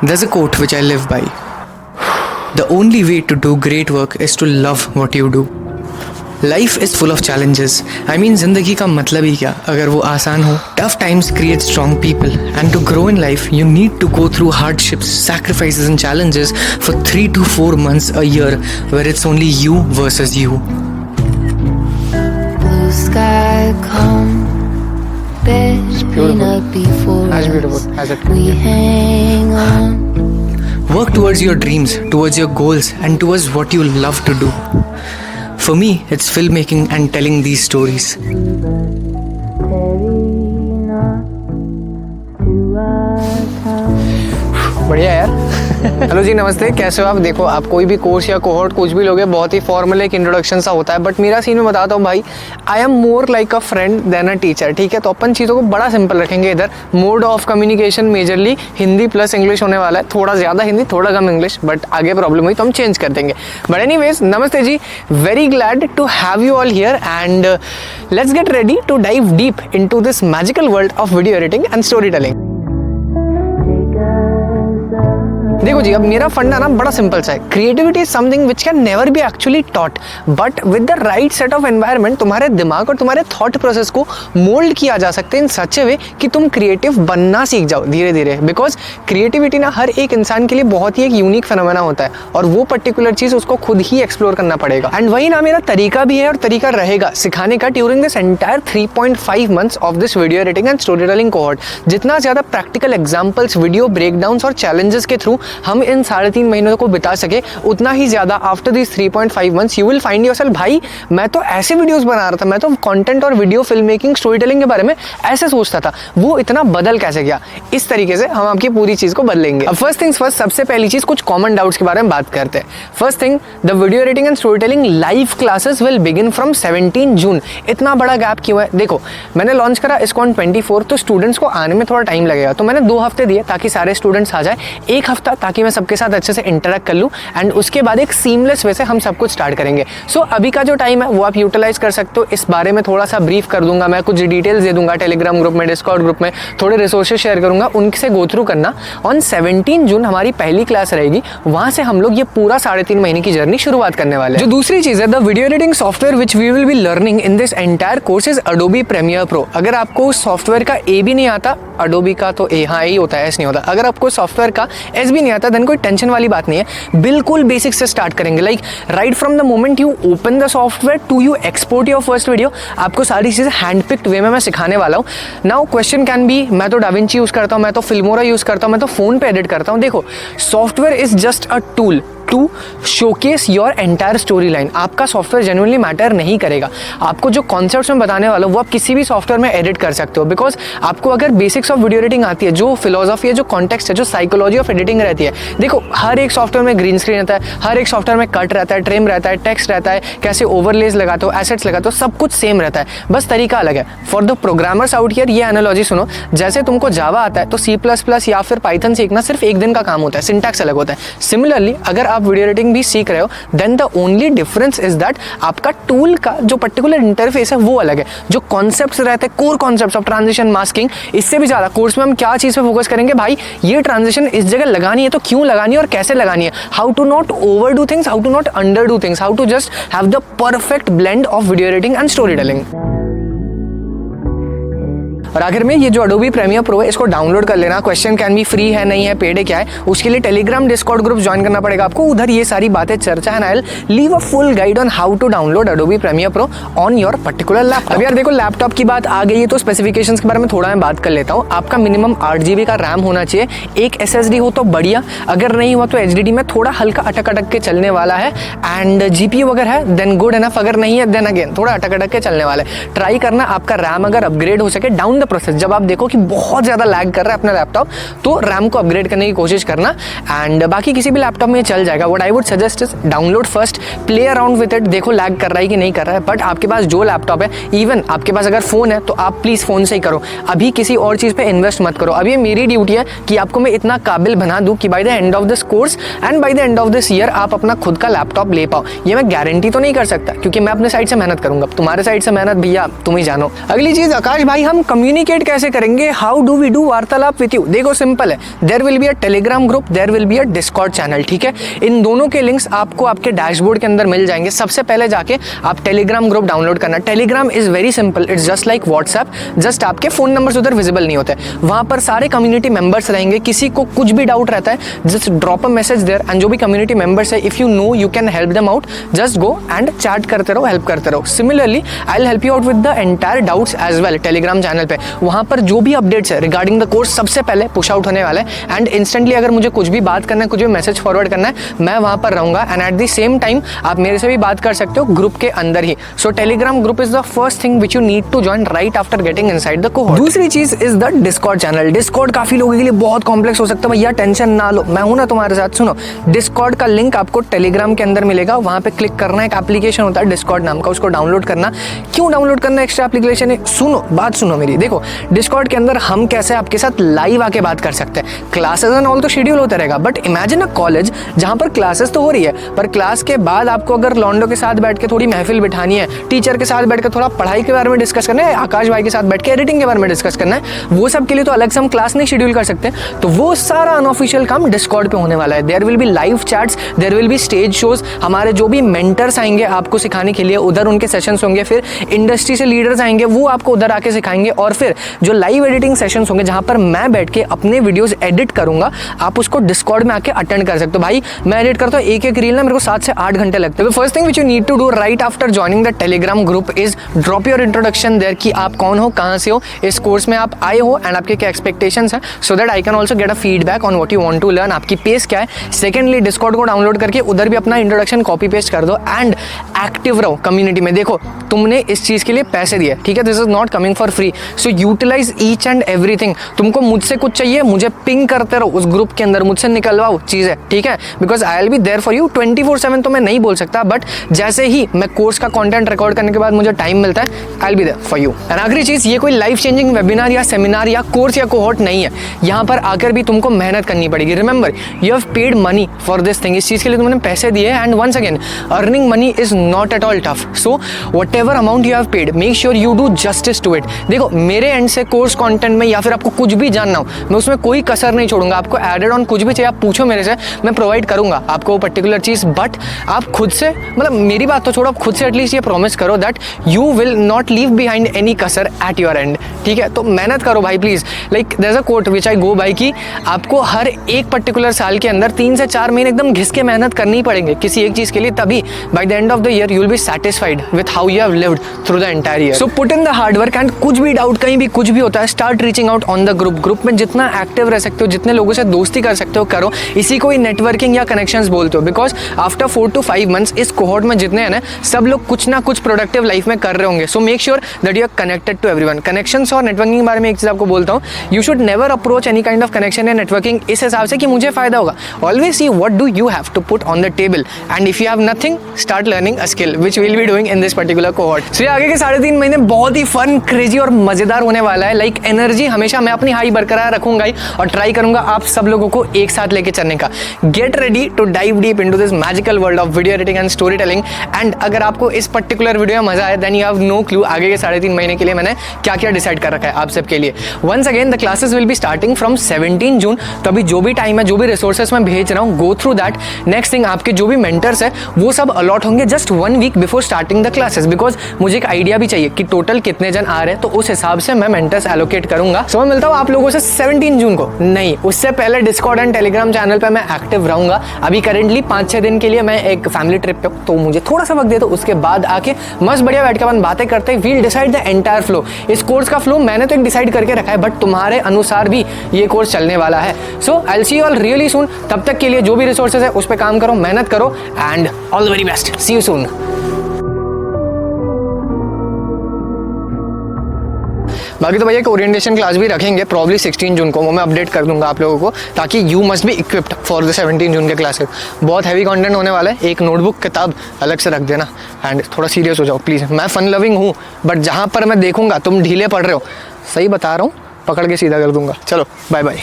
There's a quote which I live by. The only way to do great work is to love what you do. Life is full of challenges. I mean, ज़िंदगी का मतलब ही क्या अगर वो आसान हो. Tough times create strong people, and to grow in life, you need to go through hardships, sacrifices, and challenges for 3 to 4 months a year, where it's only you versus you. Blue sky come, peanut before As beautiful as it we hang on. Work towards your dreams, towards your goals, and towards what you love to do. For me, it's filmmaking and telling these stories. बढ़िया यार. Hello जी, नमस्ते. कैसे हो आप? देखो, आप कोई भी कोर्स या कोहॉर्ट कुछ भी लोगे, बहुत ही फॉर्मल एक इंट्रोडक्शन सा होता है, बट मेरा सीन में बताता हूँ भाई, I am more like a friend than a teacher. ठीक है, तो अपन चीज़ों को बड़ा सिंपल रखेंगे. इधर mode of communication majorly Hindi plus English होने वाला है. थोड़ा ज़्यादा हिंदी, थोड़ा कम इंग्लिश, बट आगे प्रॉब्लम हुई तो हम चेंज कर देंगे. बट एनीवेज, नमस्ते जी. Very glad to have you all here and let's get ready to dive deep into this magical world of video editing and story telling. देखो जी, अब मेरा फंडा ना बड़ा सिंपल सा है. Creativity is something which can never be actually taught, but with the right set of environment तुम्हारे दिमाग और तुम्हारे थॉट प्रोसेस को मोल्ड किया जा सकता है इन सच ए वे कि तुम क्रिएटिव बनना सीख जाओ धीरे धीरे. बिकॉज क्रिएटिविटी ना हर एक इंसान के लिए बहुत ही एक यूनिक फिनोमेना होता है, और वो पर्टिकुलर चीज उसको खुद ही एक्सप्लोर करना पड़ेगा. एंड वही ना मेरा तरीका भी है और तरीका रहेगा सिखाने का during this entire 3.5 months of this video editing and story telling cohort. जितना ज्यादा प्रैक्टिकल एग्जाम्पल्स, वीडियो ब्रेकडाउन्स और चैलेंजेस के थ्रू हम इन 3.5 महीनों को बिता सके, उतना ही ज्यादा after this 3.5 months you will find yourself, भाई मैं तो ऐसे वीडियोस बना रहा था, मैं तो कंटेंट और video film making story telling के बारे में ऐसे सोचता था, वो इतना बदल कैसे गया. इस तरीके से हम आपकी पूरी चीज को बदलेंगे. अब फर्स्ट थिंग्स फर्स्ट, सबसे पहली चीज कुछ कॉमन डाउट्स के बारे में बात करते हैं. First thing, the video editing and story telling live classes will begin from 17 जून. इतना बड़ा गैप क्यों है? देखो, मैंने लॉन्च करा ISKCON 24, तो स्टूडेंट्स को आने में थोड़ा टाइम लगेगा, तो मैंने 2 हफ्ते दिए ताकि सारे स्टूडेंट्स आ जाए. 1 हफ्ता ताकि मैं सबके साथ अच्छे से इंटरेक्ट कर लूँ, एंड उसके बाद एक सीमलेस वे से हम सब कुछ स्टार्ट करेंगे. सो अभी का जो टाइम है वो आप यूटिलाइज कर सकते हो. इस बारे में थोड़ा सा ब्रीफ कर दूंगा, मैं कुछ डिटेल्स दे दूंगा टेलीग्राम ग्रुप में, डिस्कॉर्ड ग्रुप में थोड़े रिसोर्सेज शेयर करूंगा, उनसे गो थ्रू करना. ऑन 17 जून हमारी पहली क्लास रहेगी, वहां से हम लोग ये पूरा 3.5 महीने की जर्नी शुरुआत करने वाले हैं. जो दूसरी चीज है, the video editing software which we will be learning in this entire course is Adobe Premiere Pro. अगर आपको उस सॉफ्टवेयर का ए भी नहीं आता, Adobe का तो ए, हाँ, ए होता है, एस नहीं होता. अगर आपको सॉफ्टवेयर का एस भी नहीं आता, देन कोई टेंशन वाली बात नहीं है. बिल्कुल बेसिक से स्टार्ट करेंगे. Like right from the moment you open the software to you export your first video, आपको सारी चीजें हैंड पिक्ड वे में मैं सिखाने वाला हूँ. नाउ क्वेश्चन कैन बी, मैं तो डाविंची यूज करता हूँ, मैं तो फिल्मोरा यूज करता हूँ, मैं तो फोन पे एडिट करता हूँ. देखो, software is just a tool to showcase your entire story line. आपका सॉफ्टवेयर जेन्युइनली मैटर नहीं करेगा. आपको जो कॉन्सेप्ट्स में बताने वाला हूँ वो आप किसी भी सॉफ्टवेयर में एडिट कर सकते हो. बिकॉज आपको अगर बेसिक्स ऑफ वीडियो एडिटिंग आती है, जो फिलोसॉफी है, जो कॉन्टेक्स्ट है, जो साइकोलॉजी ऑफ एडिटिंग रहती है. देखो, हर एक सॉफ्टवेयर में ग्रीन स्क्रीन रहता है, हर एक सॉफ्टवेयर में कट रहता है, ट्रिम रहता है, टेक्स्ट रहता है, कैसे ओवरलेस लगाते हो, एसेट्स लगाते हो, सब कुछ सेम रहता है, बस तरीका अलग है. For the programmers out here, ये एनालॉजी सुनो. जैसे तुमको जावा आता है तो C++ या फिर पाइथन सीखना सिर्फ 1 दिन का काम होता है, सिंटैक्स अलग होता है. सिमिलरली अगर आप वीडियो एडिटिंग भी सीख रहे हो, then the only difference is that आपका टूल का जो पर्टिकुलर इंटरफेस है वो अलग है. जो कॉन्सेप्ट्स रहते हैं, core concepts of transition, masking, इससे भी ज्यादा कोर्स में हम क्या चीज पे फोकस करेंगे, भाई ये ट्रांजिशन इस जगह लगानी है तो क्यों लगानी है और कैसे लगानी है, how to not overdo things, how to not underdo things, how to just have the perfect blend of video editing and story telling. और आखिर में ये जो Adobe Premiere Pro है, इसको डाउनलोड कर लेना. क्वेश्चन कैन बी फ्री है, नहीं है, पेड है, क्या है, उसके लिए टेलीग्राम डिस्कॉर्ड ग्रुप ज्वाइन करना पड़ेगा आपको. उधर ये सारी बातें चर्चा है, I leave a full guide on how to download Adobe Premiere Pro on your particular laptop. अब यार देखो, लैपटॉप की बात आ गई है तो स्पेसिफिकेशंस के बारे में थोड़ा मैं बात कर लेता हूँ. आपका मिनिमम 8 GB का रैम होना चाहिए. एक SSD हो तो बढ़िया, अगर नहीं हुआ तो HDD में थोड़ा हल्का अटक अटक के चलने वाला है. एंड GPU अगर है देन गुड एनफ, अगर नहीं है देन अगेन थोड़ा अटक अटक के चलने वाला है. ट्राई करना आपका रैम अगर अपग्रेड हो सके डाउन द प्रोसेस. जब आप देखो कि बहुत ज्यादा लैग कर रहा है अपना लैपटॉप, तो रैम को अपग्रेड करने की कोशिश करना. एंड बाकी किसी भी लैपटॉप में चल जाएगा. What I would suggest is download first, play around with it, देखो लैग कर रहा है कि नहीं कर रहा है. बट आपके पास जो लैपटॉप है, इवन आपके पास अगर फोन है तो आप प्लीज फोन से ही करो. अभी किसी और चीज पे इन्वेस्ट मत करो. अभी मेरी ड्यूटी है कि आपको मैं इतना काबिल बना दूं कि by the end of this course and by the end of this year आप अपना खुद का लैपटॉप ले पाओ. ये मैं गारंटी तो नहीं कर सकता क्योंकि मैं अपने साइड से मेहनत करूंगा. तुम्हारे साइड से मेहनत भैया तुम ही जानो. अगली चीज, आकाश भाई हम कम्युनिकेट कैसे करेंगे, हाउ डू वी डू वार्तालाप विथ यू? देखो सिंपल है, there will be a Telegram group, there will be a Discord channel, ठीक है। इन दोनों के लिंक्स आपको आपके डैशबोर्ड के अंदर मिल जाएंगे। सबसे पहले जाके आप टेलीग्राम ग्रुप डाउनलोड करना। Telegram is very simple, it's just like WhatsApp, just आपके फोन नंबर्स उधर विजिबल नहीं होते। वहां पर सारे कम्युनिटी मेंबर्स रहेंगे, किसी को कुछ भी डाउट रहता है just drop a message there, and जो भी कम्युनिटी मेंबर्स है if you know you can help them out, just go and chat करते रहो, हेल्प करते रहो। Similarly I will help you out with the entire doubts as well Telegram channel पे। वहां पर जो भी अपडेट्स है रिगार्डिंग द कोर्स सबसे पहले पुश आउट होने वाला है, एंड इंस्टेंटली अगर मुझे कुछ भी बात करना है, कुछ भी मैसेज फॉरवर्ड करना है, मैं वहां पर रहूंगा, and at the same time आप मेरे से भी बात कर सकते हो ग्रुप के अंदर ही। So Telegram group is the first thing which you need to join right after getting inside the cohort. दूसरी चीज is the Discord channel. Discord काफी लोगों के लिए बहुत कॉम्प्लेक्स हो सकता है, भैया टेंशन ना लो, मैं हूं ना तुम्हारे साथ। सुनो, डिस्कॉर्ड का लिंक आपको टेलीग्राम के अंदर मिलेगा, वहां पे क्लिक करना, एक एप्लीकेशन होता है डिस्कॉर्ड नाम का, उसको डाउनलोड करना। क्यों डाउनलोड करना एक्स्ट्रा एप्लीकेशन है? सुनो, बात सुनो मेरी। देखो, डिस्कॉर्ड के अंदर हम कैसे आपके साथ लाइव आके बात कर सकते हैं। क्लासेस एंड ऑल तो शेड्यूल होता रहेगा, बट इमेजिन अ कॉलेज जहां पर क्लासेस तो हो रही है, पर क्लास के बाद आपको अगर लॉन्डो के साथ बैठ के थोड़ी महफिल बिठानी है, टीचर के साथ बैठ के थोड़ा पढ़ाई के बारे में डिस्कस करना है, आकाश भाई के साथ बैठ के एडिटिंग के बारे में डिस्कस करना है, वो सब के लिए तो अलग से हम क्लास नहीं शेड्यूल कर सकते। तो वो सारा अनऑफिशियल काम डिस्कॉर्ड पे होने वाला है। There will be live chats, there will be stage shows, हमारे जो भी मेंटर्स आएंगे आपको सिखाने के लिए, उधर उनके सेशंस होंगे, फिर इंडस्ट्री से लीडर्स आएंगे, वो आपको उधर आके सिखाएंगे, और फिर जो लाइव एडिटिंग सेशंस होंगे जहां पर मैं बैठ के अपने वीडियोस एडिट करूंगा, आप उसको डिस्कॉर्ड में आके अटेंड कर सकते हो। भाई मैं एडिट करता हूँ एक एक रील ना मेरे को 7 से 8 घंटे लगते हैं। First thing which you need to do right after joining the Telegram group is drop your introduction there, कि आप कौन हो, कहाँ से हो, इस कोर्स में आप आए हो, एंड आपके क्या एक्सपेक्टेशंस हैं, so that I can also get a feedback on what you want to learn, आपकी पेस क्या है। सेकेंडली, डिस्कॉर्ड को डाउनलोड करके उधर भी अपना इंट्रोडक्शन कॉपी पेस्ट कर दो, एंड एक्टिव रहो कम्युनिटी में। देखो, तुमने इस चीज के लिए पैसे दिए, ठीक है, this is not coming for free, so utilize each and everything. तुमको मुझसे कुछ चाहिए, मुझे पिंग करते रहो उस ग्रुप के अंदर, मुझसे निकलवाओ चीजें, ठीक है, because I will be there for you 24/7। तो मैं नहीं बोल सकता, बट जैसे ही मैं कोर्स का कंटेंट रिकॉर्ड करने के बाद मुझे टाइम मिलता है, I will be there for you. And आखिरी चीज, ये कोई लाइफ चेंजिंग वेबिनार या सेमिनार या कोर्स या कोहोर्ट नहीं है, यहाँ पर आकर भी तुमको मेहनत करनी पड़ेगी। Remember, you have paid money for this thing, इस चीज के लिए तुमने पैसे दिए, and once again earning money is not at all tough, so whatever amount you have paid, make sure you do justice to it. देखो, मेरे and से कोर्स कंटेंट में या फिर आपको कुछ भी जानना हो, मैं उसमें कोई कसर नहीं छोड़ूंगा। आपको एडेड ऑन कुछ भी चाहिए, आप पूछो मेरे से, मैं प्रोवाइड करूंगा आपको वो पर्टिकुलर चीज, बट आप खुद से, मतलब मेरी बात तो छोड़ो, आप खुद से एटलीस्ट ये प्रॉमिस करो that you will not leave behind any कसर एट योर एंड, ठीक है। तो मेहनत करो भाई please. Like there is a quote which I go by कि आपको हर एक पर्टिकुलर साल के अंदर 3 से 4 महीने एकदम घिस के मेहनत करनी पड़ेंगे किसी एक चीज के लिए, तभी by the end of the year you will be satisfied with how you have lived through the entire year. So put in the hard work, and कुछ भी डाउट, कहीं भी कुछ भी होता है, start reaching out on the group में जितना एक्टिव रह सकते हो, जितने लोगों से दोस्ती कर सकते हो करो। इसी को ही नेटवर्किंग या कनेक्शंस बोलते हो, बिकॉज आफ्टर 4 to 5 months इस कोहोर्ट में जितने हैं ना, सब लोग कुछ ना कुछ प्रोडक्टिव लाइफ में कर रहे होंगे। So make sure that you are connected to everyone. Connections और नेटवर्किंग के बारे में एक चीज आपको बोलता हूँ, you should never approach any kind of connection या नेटवर्किंग इस हिसाब से कि मुझे फायदा होगा। Always see what do you have to put on the table, and if you have nothing, start learning a skill which will be doing in this particular cohort. सो आगे के 3.5 महीने बहुत ही फन, क्रेजी और मजेदार होने वाला है। लाइक एनर्जी हमेशा मैं अपनी हाई बरकरार रखूंगा ही, और ट्राई करूंगा आप सब लोगों को एक साथ लेके चलने का। Get ready to dive deep into this magical world of video editing and story telling. And अगर आपको इस पर्टिकुलर वीडियो में मजा आया, then you have no clue आगे के 3.5 महीने के लिए मैंने क्या क्या डिसाइड कर रखा है आप सबके लिए। Once again the classes will be starting from 17 June. तो अभी जो भी टाइम है, जो भी रिसोर्सेस मैं भेज रहा हूँ, go through that. Next thing, आपके जो भी मेंटर्स है वो सब अलॉट होंगे just 1 week before starting the classes, because मुझे एक आइडिया भी चाहिए कि टोटल कितने जन आ रहे हैं, तो उस हिसाब से मैं मेंटर्स एलोकेट करूंगा। सो मैं मिलता हूँ आप लोगों से 17 जून को, नहीं उससे पहले डिस्कॉर्ड एंड टेलीग्राम चैनल पे मैं एक्टिव रहूंगा। अभी करेंटली 5-6 दिन के लिए मैं एक फैमिली ट्रिप पे हूँ, तो मुझे थोड़ा सा वक्त दे दो, उसके बाद आके मस्त बढ़िया बैठ के अपन बातें करते हैं। We'll decide the entire flow. इस कोर्स का फ्लो मैंने तो एक डिसाइड करके रखा है, बट तुम्हारे अनुसार भी ये कोर्स चलने वाला है। So I will see you all really soon. तब तक के लिए जो भी रिसोर्सेज है उस पर काम करो, मेहनत करो, and all the very best. See you soon. बाकी तो भैया एक ओरिएंटेशन क्लास भी रखेंगे प्रॉब्ली 16 जून को, वो मैं अपडेट कर दूंगा आप लोगों को, ताकि you must be equipped for the 17 जून के क्लासेस। बहुत हैवी कंटेंट होने वाला है, एक नोटबुक किताब अलग से रख देना, एंड थोड़ा सीरियस हो जाओ प्लीज़। मैं फन लविंग हूँ, बट जहाँ पर मैं देखूंगा तुम ढीले पड़ रहे हो, सही बता रहा हूँ, पकड़ के सीधा कर दूंगा। चलो बाय बाय।